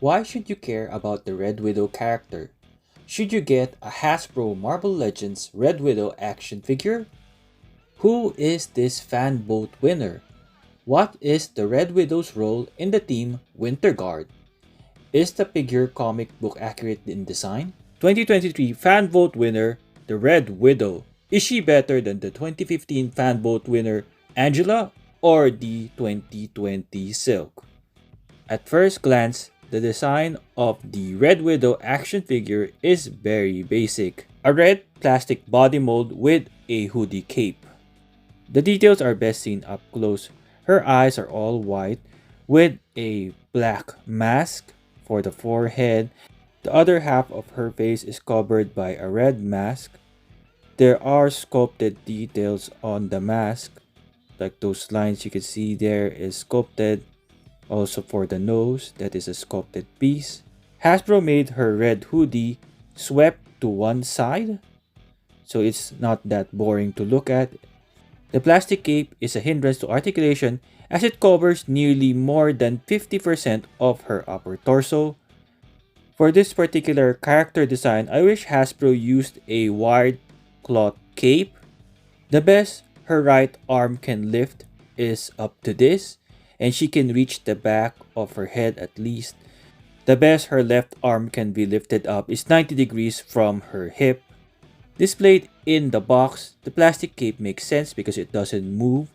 Why should you care about the Red Widow character? Should you get a Hasbro Marvel Legends Red Widow action figure? Who is this fan vote winner? What is the Red Widow's role in the team Winter Guard? Is the figure comic book accurate in design? 2023 fan vote winner, the Red Widow. Is she better than the 2015 fan vote winner, Angela, or the 2020 Silk? At first glance, the design of the Red Widow action figure is very basic. A red plastic body mold with a hoodie cape. The details are best seen up close. Her eyes are all white with a black mask for the forehead. The other half of her face is covered by a red mask. There are sculpted details on the mask, like those lines you can see there is sculpted. Also for the nose, that is a sculpted piece. Hasbro made her red hoodie swept to one side, so it's not that boring to look at. The plastic cape is a hindrance to articulation as it covers nearly more than 50% of her upper torso. For this particular character design, I wish Hasbro used a wired cloth cape. The best her right arm can lift is up to this, and she can reach the back of her head at least. The best her left arm can be lifted up is 90 degrees from her hip. Displayed in the box, the plastic cape makes sense because it doesn't move.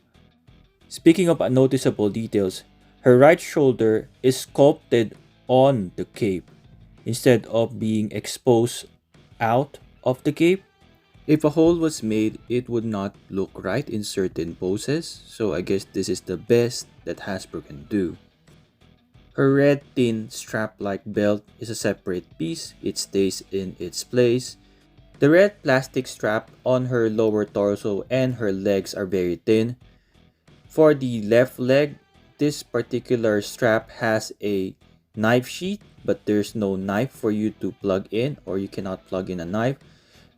Speaking of unnoticeable details, her right shoulder is sculpted on the cape instead of being exposed out of the cape. If a hole was made, it would not look right in certain poses, so I guess this is the best that Hasbro can do. Her red thin strap-like belt is a separate piece, it stays in its place. The red plastic strap on her lower torso and her legs are very thin. For the left leg, this particular strap has a knife sheath, but there's no knife for you to plug in, or you cannot plug in a knife.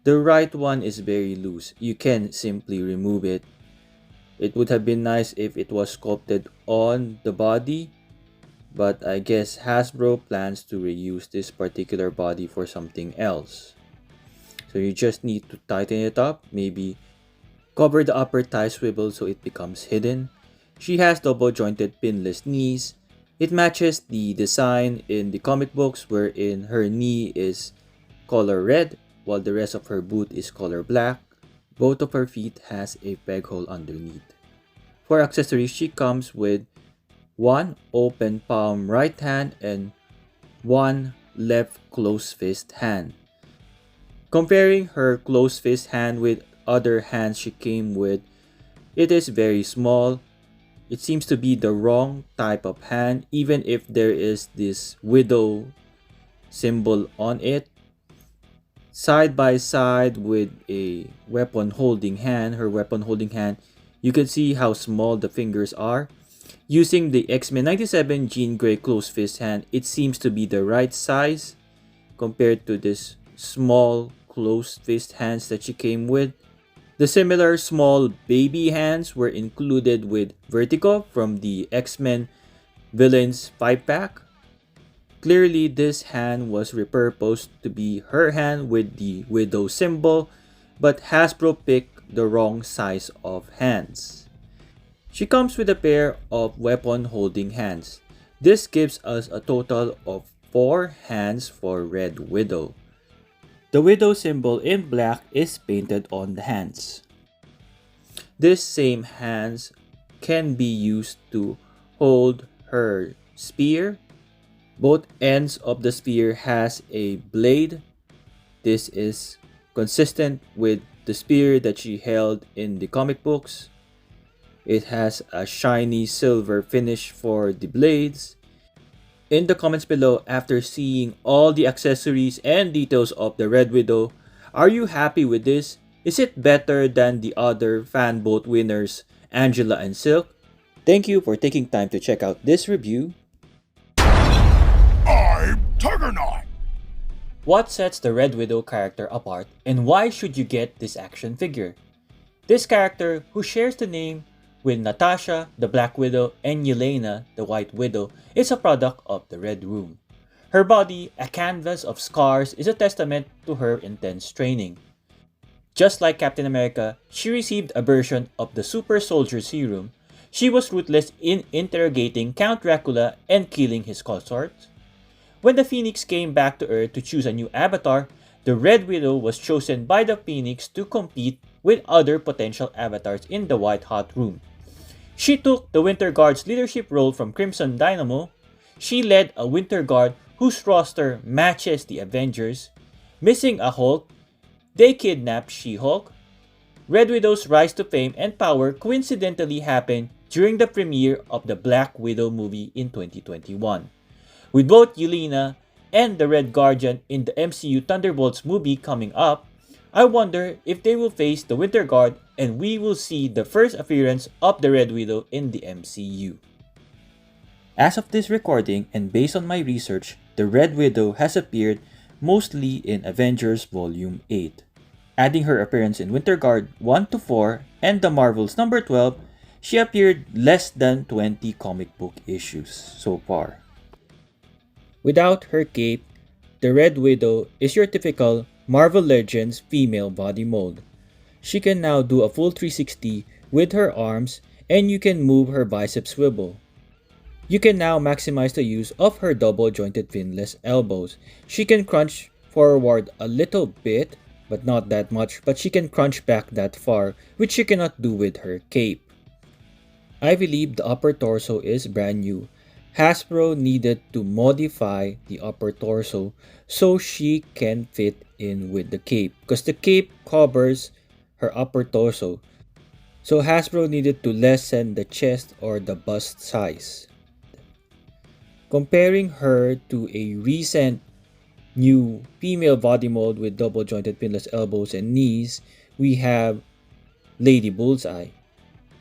The right one is very loose. You can simply remove it. It would have been nice if it was sculpted on the body, but I guess Hasbro plans to reuse this particular body for something else. So you just need to tighten it up, maybe cover the upper thigh swivel so it becomes hidden. She has double jointed pinless knees. It matches the design in the comic books wherein her knee is color red while the rest of her boot is color black. Both of her feet has a peg hole underneath. For accessories, she comes with one open palm right hand and one left closed fist hand. Comparing her closed fist hand with other hands she came with, it is very small. It seems to be the wrong type of hand even if there is this widow symbol on it. Side by side with a weapon holding hand, her weapon holding hand, you can see how small the fingers are. Using the X-Men 97 Jean Grey closed fist hand, it seems to be the right size compared to this small closed fist hands that she came with. The similar small baby hands were included with Vertigo from the X-Men Villains 5-pack. Clearly, this hand was repurposed to be her hand with the widow symbol, but Hasbro picked the wrong size of hands. She comes with a pair of weapon holding hands. This gives us a total of 4 hands for Red Widow. The widow symbol in black is painted on the hands. This same hands can be used to hold her spear. Both ends of the spear has a blade. This is consistent with the spear that she held in the comic books. It has a shiny silver finish for the blades. In the comments below, after seeing all the accessories and details of the Red Widow, are you happy with this? Is it better than the other fan vote winners, Angela and Silk? Thank you for taking time to check out this review. I'm Tigerknight! What sets the Red Widow character apart and why should you get this action figure? This character, who shares the name with Natasha, the Black Widow, and Yelena, the White Widow, is a product of the Red Room. Her body, a canvas of scars, is a testament to her intense training. Just like Captain America, she received a version of the super soldier serum. She was ruthless in interrogating Count Dracula and killing his consorts. When the Phoenix came back to Earth to choose a new avatar, the Red Widow was chosen by the Phoenix to compete with other potential avatars in the White Hot Room. She took the Winter Guard's leadership role from Crimson Dynamo. She led a Winter Guard whose roster matches the Avengers. Missing a Hulk, they kidnapped She-Hulk. Red Widow's rise to fame and power coincidentally happened during the premiere of the Black Widow movie in 2021. With both Yelena and the Red Guardian in the MCU Thunderbolts movie coming up, I wonder if they will face the Winter Guard and we will see the first appearance of the Red Widow in the MCU. As of this recording and based on my research, the Red Widow has appeared mostly in Avengers Volume 8. Adding her appearance in Winter Guard 1 to 4 and the Marvels number 12, she appeared less than 20 comic book issues so far. Without her cape, the Red Widow is your typical Marvel Legends female body mold. She can now do a full 360 with her arms and you can move her bicep swivel. You can now maximize the use of her double-jointed finless elbows. She can crunch forward a little bit, but not that much, but she can crunch back that far, which she cannot do with her cape. I believe the upper torso is brand new. Hasbro needed to modify the upper torso so she can fit in with the cape, because the cape covers her upper torso. So Hasbro needed to lessen the chest or the bust size. Comparing her to a recent new female body mold with double jointed pinless elbows and knees, we have Lady Bullseye.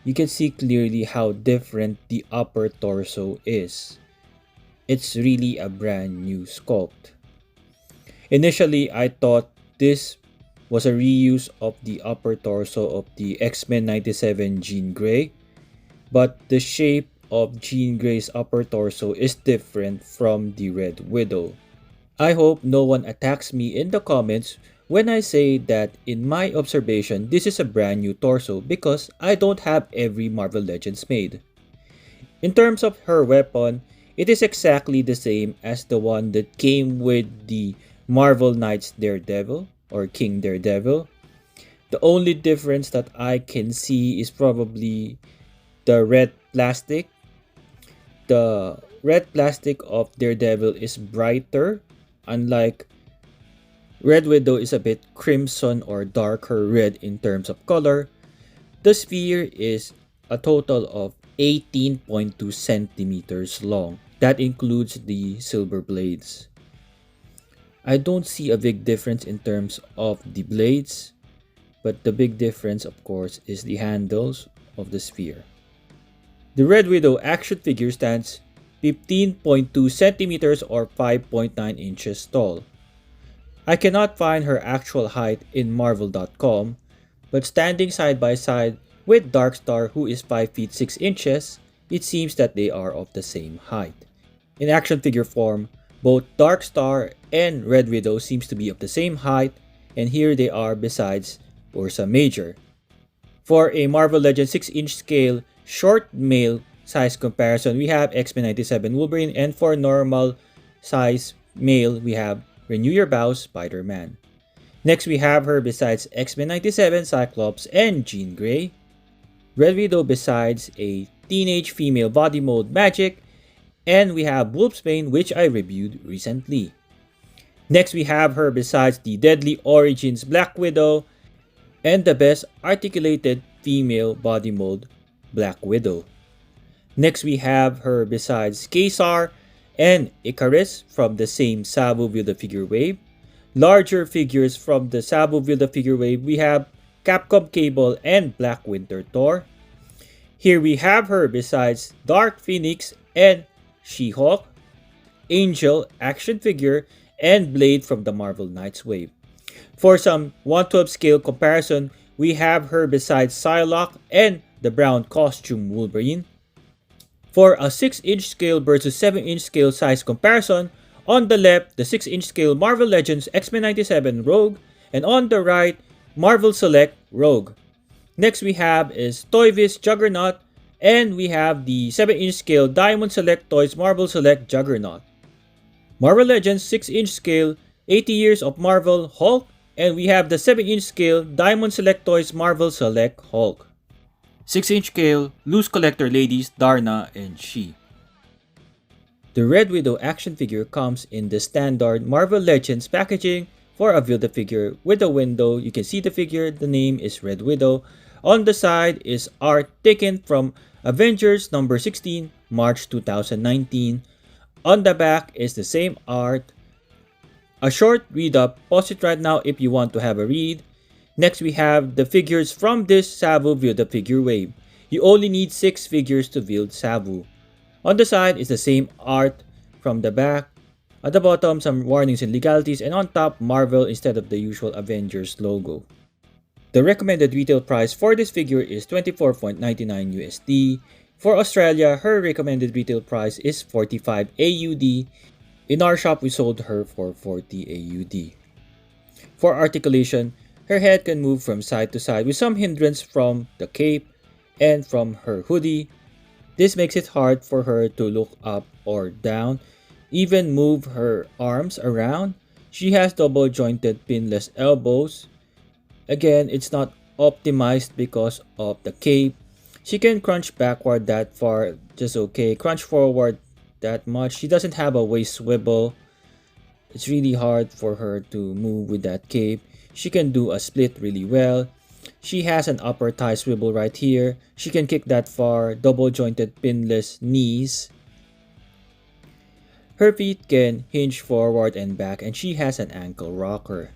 You can see clearly how different the upper torso is. It's really a brand new sculpt. Initially, I thought this was a reuse of the upper torso of the X-Men 97 Jean Grey, but the shape of Jean Grey's upper torso is different from the Red Widow. I hope no one attacks me in the comments when I say that in my observation this is a brand new torso because I don't have every Marvel Legends made. In terms of her weapon, it is exactly the same as the one that came with the Marvel Knights Daredevil or King Daredevil. The only difference that I can see is probably the red plastic. The red plastic of Daredevil is brighter, unlike Red Widow is a bit crimson or darker red in terms of color. The sphere is a total of 18.2 centimeters long. That includes the silver blades. I don't see a big difference in terms of the blades, but the big difference of course is the handles of the sphere. The Red Widow action figure stands 15.2 centimeters or 5.9 inches tall. I cannot find her actual height in Marvel.com, but standing side by side with Darkstar, who is 5 feet 6 inches, it seems that they are of the same height. In action figure form, both Darkstar and Red Widow seems to be of the same height, and here they are besides Ursa Major. For a Marvel Legends 6-inch scale short male size comparison, we have X-Men 97 Wolverine, and for normal size male, we have Renew Your Vows Spider-Man. Next, we have her besides X-Men 97 Cyclops and Jean Grey. Red Widow besides a teenage female body mold Magic, and we have Wolfsbane, which I reviewed recently. Next, we have her besides the Deadly Origins Black Widow and the best articulated female body mold Black Widow. Next, we have her besides Kaysar and Icarus from the same Zabu Build-A-Figure wave. Larger figures from the Zabu Build-A-Figure wave, we have Capcom Cable and Black Winter Thor. Here we have her besides Dark Phoenix and She-Hulk, Angel action figure, and Blade from the Marvel Knights wave. For some 1/12 scale comparison, we have her besides Psylocke and the brown costume Wolverine. For a 6-inch scale versus 7-inch scale size comparison, On the left, the 6-inch scale Marvel Legends X-Men 97 Rogue, and on the right, Marvel Select Rogue. Next we have is Toyvis Juggernaut, and we have the 7-inch scale Diamond Select Toys Marvel Select Juggernaut. Marvel Legends 6-inch scale 80 Years of Marvel Hulk, and we have the 7-inch scale Diamond Select Toys Marvel Select Hulk. 6-inch scale Loose Collector Ladies Darna and She. The Red Widow action figure comes in the standard Marvel Legends packaging for a Build-A-Figure with a window. You can see the figure, the name is Red Widow. On the side is art taken from Avengers number 16, March 2019. On the back is the same art. A short read-up, pause it right now if you want to have a read. Next we have the figures from this Zabu Build-A-Figure wave. You only need 6 figures to build Zabu. On the side is the same art from the back. At the bottom, some warnings and legalities, and on top, Marvel instead of the usual Avengers logo. The recommended retail price for this figure is $24.99 USD. For Australia, her recommended retail price is 45 AUD. In our shop, we sold her for 40 AUD. For articulation, her head can move from side to side with some hindrance from the cape and from her hoodie. This makes it hard for her to look up or down, even move her arms around. She has double jointed pinless elbows. Again, it's not optimized because of the cape. She can crunch backward that far, just okay. Crunch forward that much. She doesn't have a waist swivel. It's really hard for her to move with that cape. She can do a split really well. She has an upper thigh swivel right here. She can kick that far. Double jointed pinless knees. Her feet can hinge forward and back, and she has an ankle rocker.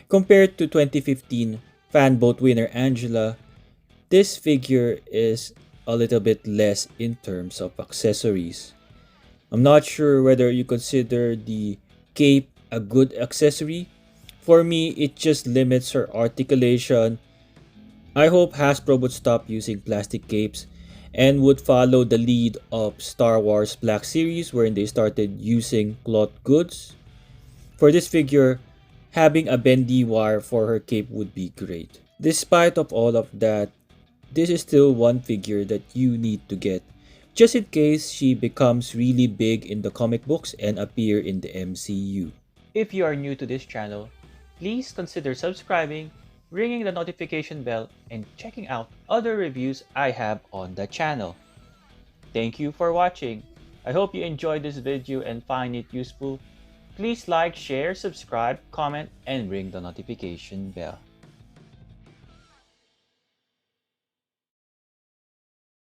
Compared to 2015 fan vote winner Angela, this figure is a little bit less in terms of accessories. I'm not sure whether you consider the cape a good accessory. For me, it just limits her articulation. I hope Hasbro would stop using plastic capes and would follow the lead of Star Wars Black Series, wherein they started using cloth goods. For this figure, having a bendy wire for her cape would be great. Despite of all of that, this is still one figure that you need to get, just in case she becomes really big in the comic books and appear in the MCU. If you are new to this channel, please consider subscribing, ringing the notification bell, and checking out other reviews I have on the channel. Thank you for watching. I hope you enjoyed this video and find it useful. Please like, share, subscribe, comment, and ring the notification bell.